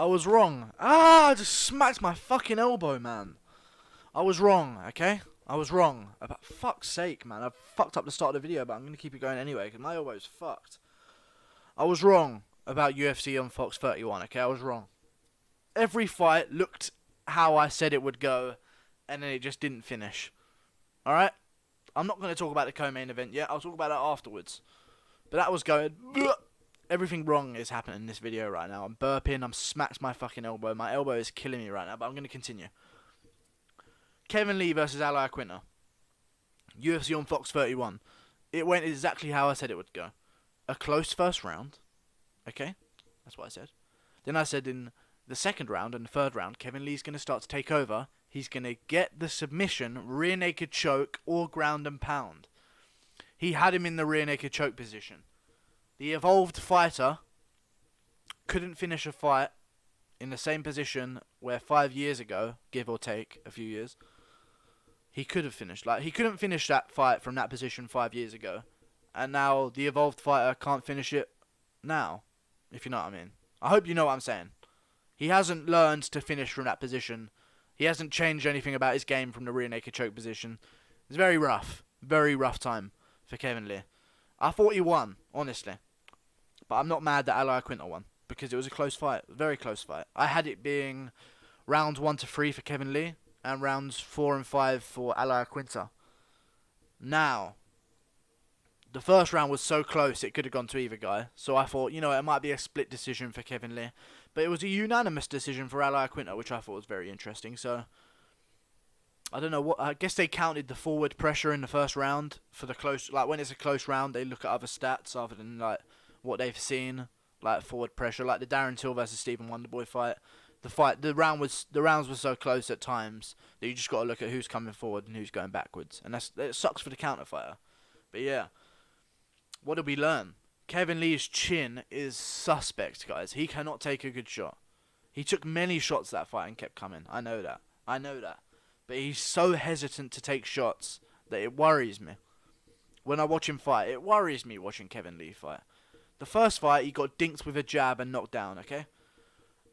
I was wrong. I just smacked my fucking elbow, man. I was wrong, okay? I was wrong. About fuck's sake, man. I fucked up the start of the video, but I'm going to keep it going anyway, because my elbow's fucked. I was wrong about UFC on Fox 31, okay? I was wrong. Every fight looked how I said it would go, and then it just didn't finish. Alright? I'm not going to talk about the co-main event yet. I'll talk about that afterwards. But that was going... Everything wrong is happening in this video right now. I'm burping. I'm smacked my fucking elbow. My elbow is killing me right now, but I'm going to continue. Kevin Lee versus Iaquinta. UFC on Fox 31. It went exactly how I said it would go. A close first round. Okay? That's what I said. Then I said in the second round and the third round, Kevin Lee's going to start to take over. He's going to get the submission, rear naked choke, or ground and pound. He had him in the rear naked choke position. The evolved fighter couldn't finish a fight in the same position where 5 years ago, give or take a few years, he could have finished. Like, he couldn't finish that fight from that position 5 years ago. And now the evolved fighter can't finish it now, if you know what I mean. I hope you know what I'm saying. He hasn't learned to finish from that position. He hasn't changed anything about his game from the rear naked choke position. It's very rough time for Kevin Lee. I thought he won, honestly. But I'm not mad that Iaquinta won, because it was a close fight, a very close fight. I had it being rounds 1 to 3 for Kevin Lee, and rounds 4 and 5 for Iaquinta. Now, the first round was so close it could have gone to either guy, so I thought, you know, it might be a split decision for Kevin Lee. But it was a unanimous decision for Iaquinta, which I thought was very interesting. So, I don't know what. I guess they counted the forward pressure in the first round for the close. Like, when it's a close round, they look at other stats other than like what they've seen, like forward pressure, like the Darren Till versus Stephen Wonderboy fight. The rounds were so close at times that you just got to look at who's coming forward and who's going backwards, and it sucks for the counter fighter. But yeah, what did we learn? Kevin Lee's chin is suspect, guys. He cannot take a good shot. He took many shots that fight and kept coming. I know that. But he's so hesitant to take shots that it worries me. When I watch him fight, it worries me watching Kevin Lee fight. The first fight, he got dinked with a jab and knocked down, okay?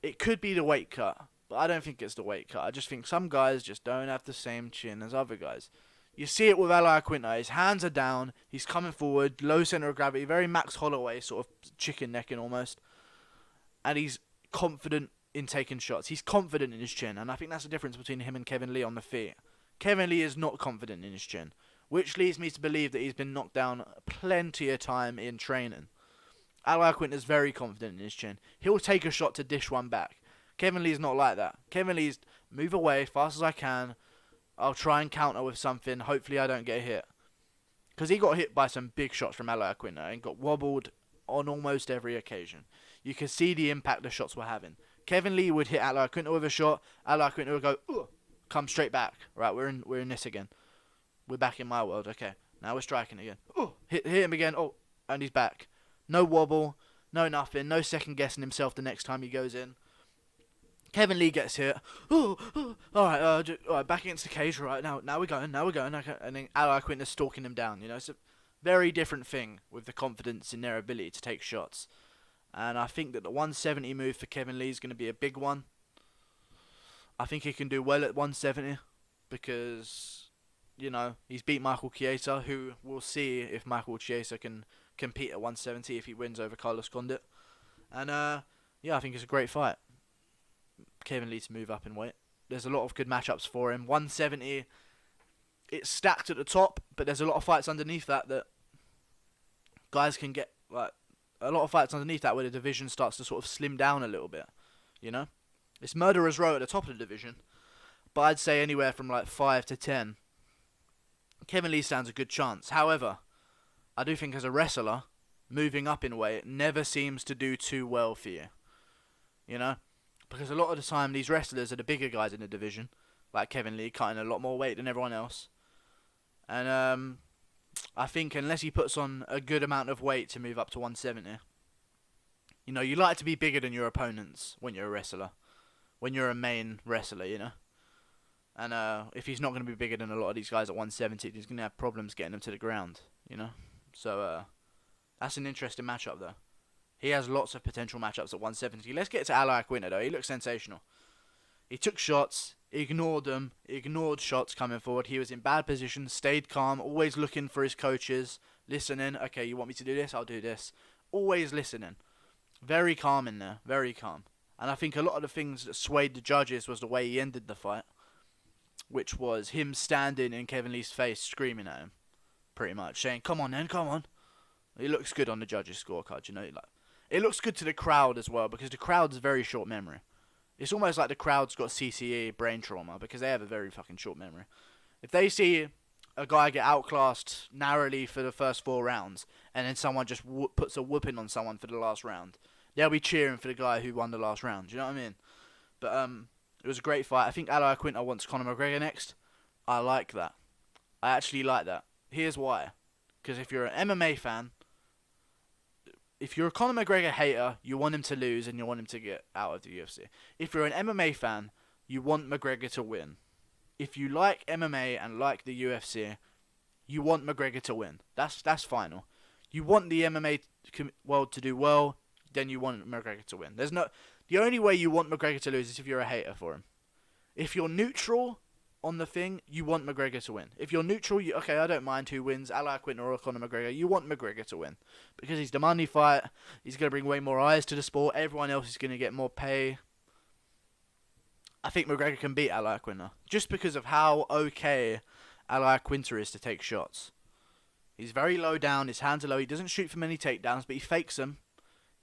It could be the weight cut, but I don't think it's the weight cut. I just think some guys just don't have the same chin as other guys. You see it with Iaquinta. His hands are down. He's coming forward. Low center of gravity. Very Max Holloway, sort of chicken necking almost. And he's confident in taking shots. He's confident in his chin. And I think that's the difference between him and Kevin Lee on the feet. Kevin Lee is not confident in his chin. Which leads me to believe that he's been knocked down plenty of time in training. Iaquinta is very confident in his chin. He'll take a shot to dish one back. Kevin Lee's not like that. Kevin Lee's move away fast as I can. I'll try and counter with something. Hopefully I don't get hit. Because he got hit by some big shots from Iaquinta and got wobbled on almost every occasion. You can see the impact the shots were having. Kevin Lee would hit Iaquinta with a shot. Iaquinta would go, ugh, come straight back. Right, we're in this again. We're back in my world. Okay, now we're striking again. Oh, hit him again. Oh, and he's back. No wobble, no nothing, no second guessing himself the next time he goes in. Kevin Lee gets hit. All right, back against the cage. Right now we're going. Okay. And then Iaquinta's stalking him down. You know, it's a very different thing with the confidence in their ability to take shots. And I think that the 170 move for Kevin Lee is going to be a big one. I think he can do well at 170 because, you know, he's beat Michael Chiesa, who we'll see if Michael Chiesa can compete at 170 if he wins over Carlos Condit. And yeah, I think it's a great fight. Kevin Lee to move up in weight. There's a lot of good matchups for him. 170, it's stacked at the top, but there's a lot of fights underneath that guys can get, like, a lot of fights underneath that where the division starts to sort of slim down a little bit, you know? It's murderer's row at the top of the division, but I'd say anywhere from like 5 to 10. Kevin Lee stands a good chance. However, I do think as a wrestler, moving up in weight never seems to do too well for you, you know? Because a lot of the time, these wrestlers are the bigger guys in the division, like Kevin Lee, cutting a lot more weight than everyone else. And I think unless he puts on a good amount of weight to move up to 170, you know, you like to be bigger than your opponents when you're a wrestler, when you're a main wrestler, you know. And if he's not going to be bigger than a lot of these guys at 170, he's going to have problems getting them to the ground, you know. So that's an interesting matchup, though. He has lots of potential matchups at 170. Let's get to Iaquinta though. He looks sensational. He took shots, ignored them, ignored shots coming forward. He was in bad position, stayed calm, always looking for his coaches, listening. Okay, you want me to do this? I'll do this. Always listening. Very calm in there, very calm. And I think a lot of the things that swayed the judges was the way he ended the fight, which was him standing in Kevin Lee's face, screaming at him, pretty much, saying, "Come on, then, come on." It looks good on the judges' scorecard, you know. Like, it looks good to the crowd as well, because the crowd's very short memory. It's almost like the crowd's got CCE, brain trauma, because they have a very fucking short memory. If they see a guy get outclassed narrowly for the first 4 rounds, and then someone just puts a whooping on someone for the last round, they'll be cheering for the guy who won the last round. Do you know what I mean? But it was a great fight. I think Iaquinta wants Conor McGregor next. I like that. I actually like that. Here's why. Because if you're an MMA fan, if you're a Conor McGregor hater, you want him to lose and you want him to get out of the UFC. If you're an MMA fan, you want McGregor to win. If you like MMA and like the UFC, you want McGregor to win. That's final. You want the MMA world to do well, then you want McGregor to win. The only way you want McGregor to lose is if you're a hater for him. If you're neutral on the thing, you want McGregor to win. If you're neutral, okay, I don't mind who wins, Iaquinta or Conor McGregor. You want McGregor to win because he's the money fight. He's going to bring way more eyes to the sport. Everyone else is going to get more pay. I think McGregor can beat Iaquinta just because of how okay Iaquinta is to take shots. He's very low down. His hands are low. He doesn't shoot for many takedowns, but he fakes them.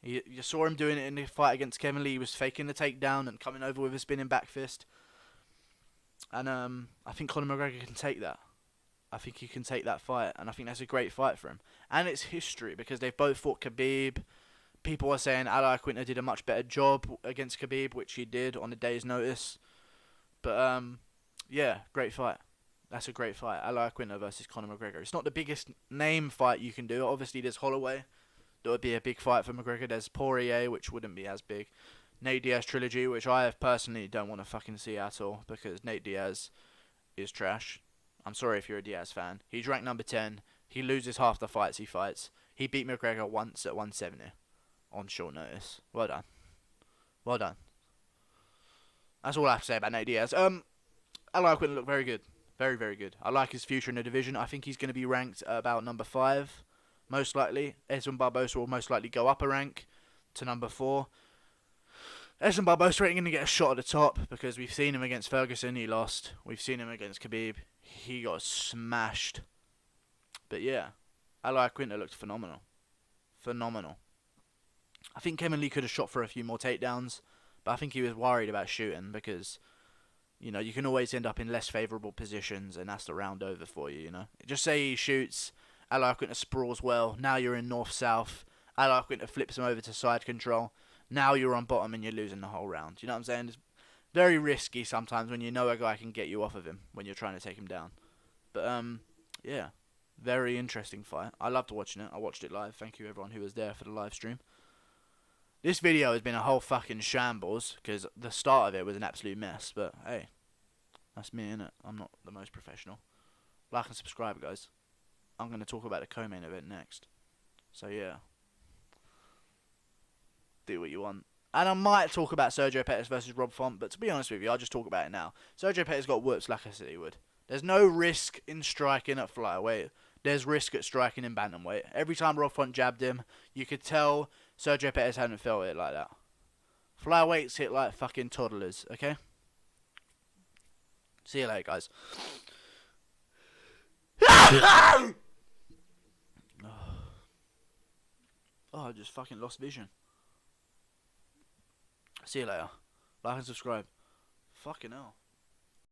You saw him doing it in the fight against Kevin Lee. He was faking the takedown and coming over with a spinning back fist. And I think Conor McGregor can take that. I think he can take that fight, and I think that's a great fight for him. And it's history because they've both fought Khabib. People are saying Iaquinta did a much better job against Khabib, which he did on a day's notice. But yeah, great fight. That's a great fight. Iaquinta versus Conor McGregor. It's not the biggest name fight you can do. Obviously, there's Holloway. That would be a big fight for McGregor. There's Poirier, which wouldn't be as big. Nate Diaz trilogy, which I personally don't want to fucking see at all because Nate Diaz is trash. I'm sorry if you're a Diaz fan. He's ranked number 10. He loses half the fights he fights. He beat McGregor once at 170 on short notice. Well done. Well done. That's all I have to say about Nate Diaz. Iaquinta looked very good. Very, very good. I like his future in the division. I think he's going to be ranked about number 5, most likely. Edson Barbosa will most likely go up a rank to number 4. Edson Barbosa ain't going to get a shot at the top because we've seen him against Ferguson. He lost. We've seen him against Khabib. He got smashed. But yeah, Iaquinta looked phenomenal. Phenomenal. I think Kevin Lee could have shot for a few more takedowns, but I think he was worried about shooting because, you know, you can always end up in less favourable positions and that's the round over for you, you know. Just say he shoots, Iaquinta sprawls well, now you're in north-south, Iaquinta flips him over to side control, now you're on bottom and you're losing the whole round. You know what I'm saying? It's very risky sometimes when you know a guy can get you off of him when you're trying to take him down. But, yeah, very interesting fight. I loved watching it. I watched it live. Thank you everyone who was there for the live stream. This video has been a whole fucking shambles because the start of it was an absolute mess. But, hey, that's me, innit? I'm not the most professional. Like and subscribe, guys. I'm going to talk about the co-main event next. So, yeah. Do what you want. And I might talk about Sergio Pettis versus Rob Font, but to be honest with you, I'll just talk about it now. Sergio Pettis got whoops like I said he would. There's no risk in striking at flyweight. There's risk at striking in bantamweight. Every time Rob Font jabbed him, you could tell Sergio Pettis hadn't felt it like that. Flyweights hit like fucking toddlers, okay? See you later, guys. Oh, I just fucking lost vision. See you later. Like and subscribe. Fucking hell.